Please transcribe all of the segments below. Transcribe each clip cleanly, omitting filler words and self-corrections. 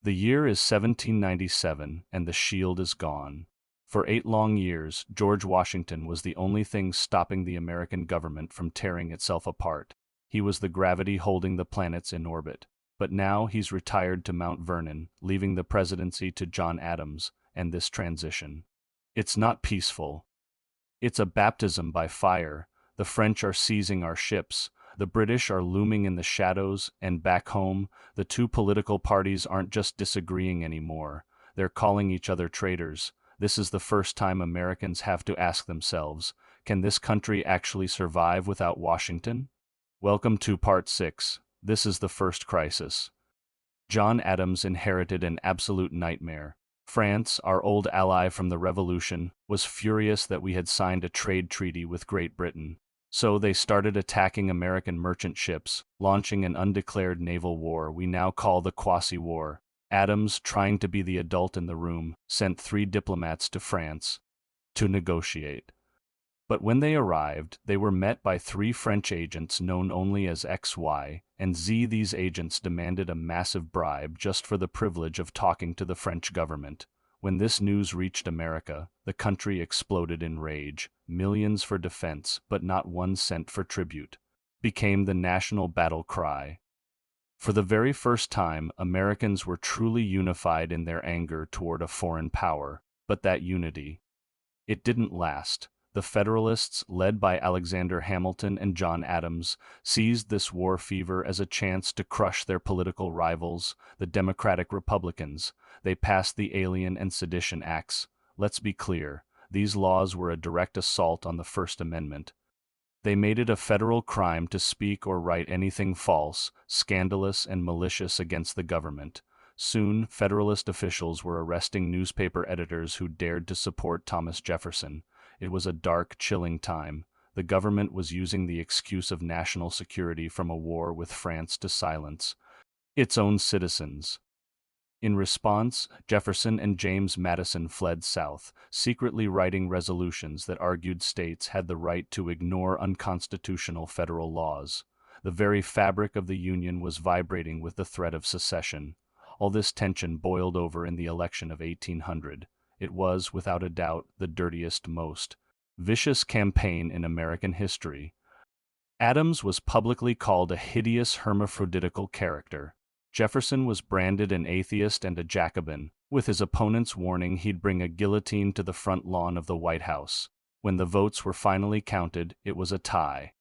The year is 1797, and the shield is gone. For 8 long years, George Washington was the only thing stopping the American government from tearing itself apart. He was the gravity holding the planets in orbit. But now he's retired to Mount Vernon, leaving the presidency to John Adams, and this transition. It's not peaceful. It's a baptism by fire. The French are seizing our ships. The British are looming in the shadows, and back home, the two political parties aren't just disagreeing anymore. They're calling each other traitors. This is the first time Americans have to ask themselves, can this country actually survive without Washington? Welcome to Part 6. This is the first crisis. John Adams inherited an absolute nightmare. France, our old ally from the Revolution, was furious that we had signed a trade treaty with Great Britain. So they started attacking American merchant ships, launching an undeclared naval war we now call the Quasi-War. Adams, trying to be the adult in the room, sent 3 diplomats to France to negotiate. But when they arrived, they were met by 3 French agents known only as XYZ. These agents demanded a massive bribe just for the privilege of talking to the French government. When this news reached America, the country exploded in rage. Millions for defense, but not 1 cent for tribute, became the national battle cry. For the very first time, Americans were truly unified in their anger toward a foreign power, but that unity, it didn't last. The Federalists, led by Alexander Hamilton and John Adams, seized this war fever as a chance to crush their political rivals, the Democratic Republicans. They passed the Alien and Sedition Acts. Let's be clear, these laws were a direct assault on the First Amendment. They made it a federal crime to speak or write anything false, scandalous, and malicious against the government. Soon, Federalist officials were arresting newspaper editors who dared to support Thomas Jefferson. It was a dark, chilling time. The government was using the excuse of national security from a war with France to silence its own citizens. In response, Jefferson and James Madison fled south, secretly writing resolutions that argued states had the right to ignore unconstitutional federal laws. The very fabric of the Union was vibrating with the threat of secession. All this tension boiled over in the election of 1800. It was, without a doubt, the dirtiest, most vicious campaign in American history. Adams was publicly called a hideous hermaphroditical character. Jefferson was branded an atheist and a Jacobin, with his opponents warning he'd bring a guillotine to the front lawn of the White House. When the votes were finally counted, it was a tie.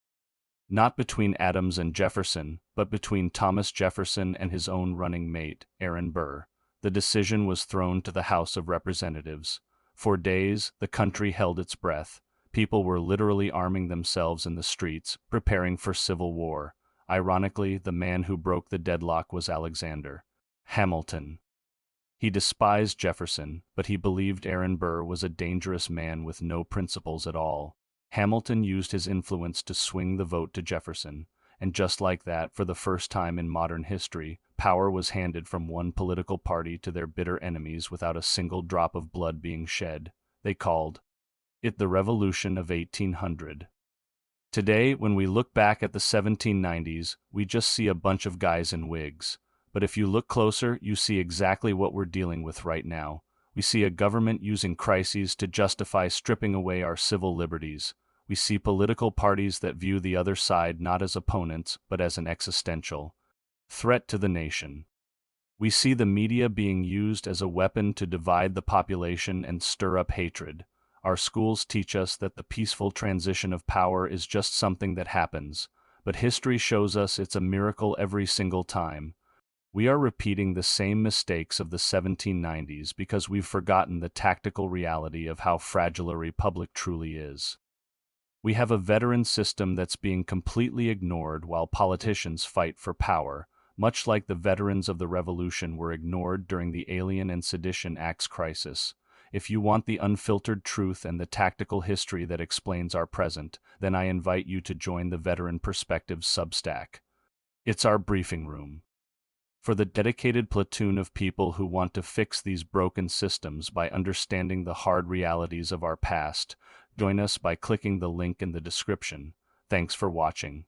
Not between Adams and Jefferson, but between Thomas Jefferson and his own running mate, Aaron Burr. The decision was thrown to the House of Representatives. For days, the country held its breath. People were literally arming themselves in the streets, preparing for civil war. Ironically, the man who broke the deadlock was Alexander Hamilton. He despised Jefferson, but he believed Aaron Burr was a dangerous man with no principles at all. Hamilton used his influence to swing the vote to Jefferson, and just like that, for the first time in modern history, power was handed from one political party to their bitter enemies without a single drop of blood being shed. They called it the Revolution of 1800. Today, when we look back at the 1790s, we just see a bunch of guys in wigs. But if you look closer, you see exactly what we're dealing with right now. We see a government using crises to justify stripping away our civil liberties. We see political parties that view the other side not as opponents, but as an existential threat to the nation. We see the media being used as a weapon to divide the population and stir up hatred. Our schools teach us that the peaceful transition of power is just something that happens, but history shows us it's a miracle every single time. We are repeating the same mistakes of the 1790s because we've forgotten the tactical reality of how fragile a republic truly is. We have a veteran system that's being completely ignored while politicians fight for power, much like the veterans of the Revolution were ignored during the Alien and Sedition Acts crisis. If you want the unfiltered truth and the tactical history that explains our present, then I invite you to join the Veteran Perspectives Substack. It's our briefing room. For the dedicated platoon of people who want to fix these broken systems by understanding the hard realities of our past, join us by clicking the link in the description. Thanks for watching.